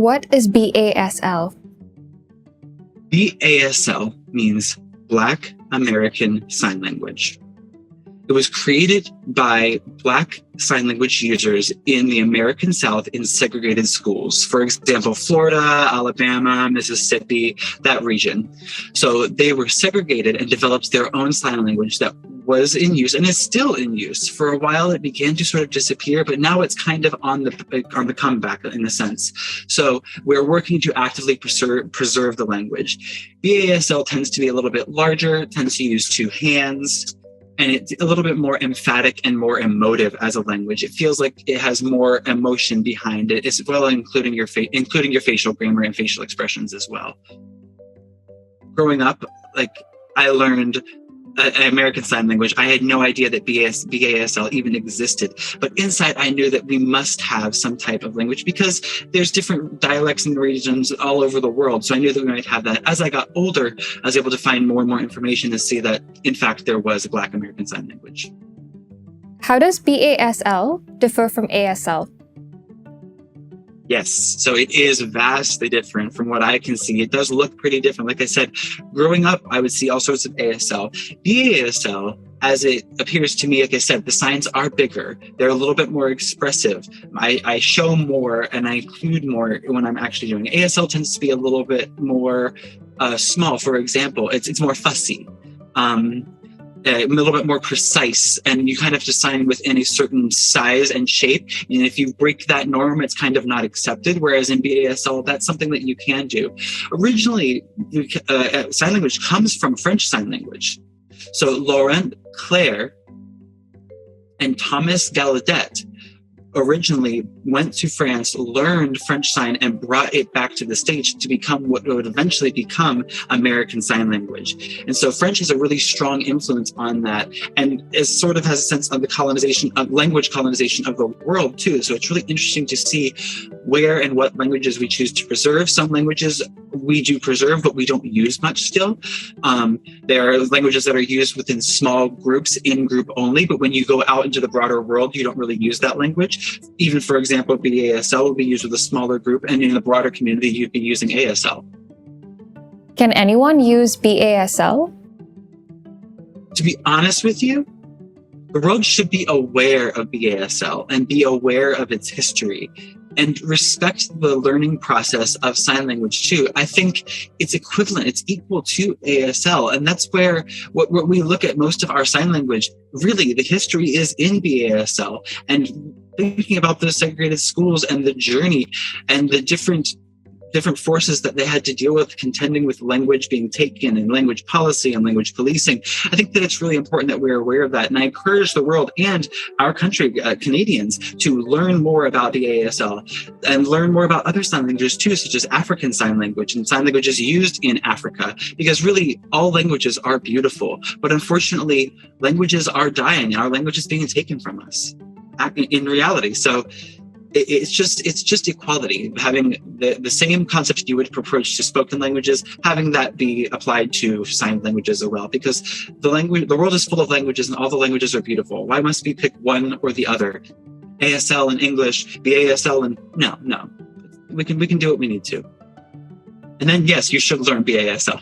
What is BASL? BASL means Black American Sign Language. It was created by Black sign language users in the American South in segregated schools. For example, Florida, Alabama, Mississippi, that region. So they were segregated and developed their own sign language that was in use and is still in use. For a while, it began to sort of disappear, but now it's kind of on the comeback in a sense. So we're working to actively preserve the language. BASL tends to be a little bit larger, tends to use two hands, and it's a little bit more emphatic and more emotive as a language. It feels like it has more emotion behind it, as well, including your facial grammar and facial expressions as well. Growing up, I learned American Sign Language. I had no idea that BASL even existed. But inside, I knew that we must have some type of language because there's different dialects and regions all over the world. So I knew that we might have that. As I got older, I was able to find more and more information to see that, in fact, there was a Black American Sign Language. How does BASL differ from ASL? Yes, so it is vastly different from what I can see. It does look pretty different. Like I said, growing up, I would see all sorts of ASL. BASL, as it appears to me, like I said, the signs are bigger. They're a little bit more expressive. I show more and I include more when I'm actually doing it. ASL tends to be a little bit more small. For example, it's more fussy. A little bit more precise, and you kind of have to sign within a certain size and shape. And if you break that norm, it's kind of not accepted. Whereas in BASL, that's something that you can do. Originally, sign language comes from French Sign Language. So Laurent Clair and Thomas Gallaudet originally went to France, learned French Sign, and brought it back to the States to become what would eventually become American Sign Language. And so French has a really strong influence on that, and it sort of has a sense of the colonization of language colonization of the world too. So it's really interesting to see where and what languages we choose to preserve. Some languages we do preserve, but we don't use much still. There are languages that are used within small groups, in group only, but when you go out into the broader world, you don't really use that language. Even, for example, BASL will be used with a smaller group, and in the broader community, you'd be using ASL. Can anyone use BASL? To be honest with you, the world should be aware of BASL and be aware of its history and respect the learning process of sign language too. I think it's equivalent, it's equal to ASL. And that's where what we look at most of our sign language, really the history is in BASL. And thinking about those segregated schools and the journey and the different forces that they had to deal with, contending with language being taken and language policy and language policing. I think that it's really important that we're aware of that. And I encourage the world and our country, Canadians, to learn more about the ASL and learn more about other sign languages too, such as African Sign Language and sign languages used in Africa, because really all languages are beautiful. But unfortunately, languages are dying. Our language is being taken from us in reality. So it's just equality, having the same concept you would approach to spoken languages, having that be applied to sign languages as well, because the world is full of languages and all the languages are beautiful. Why must we pick one or the other? ASL and English, BASL and no. We can do what we need to. And then yes, you should learn BASL.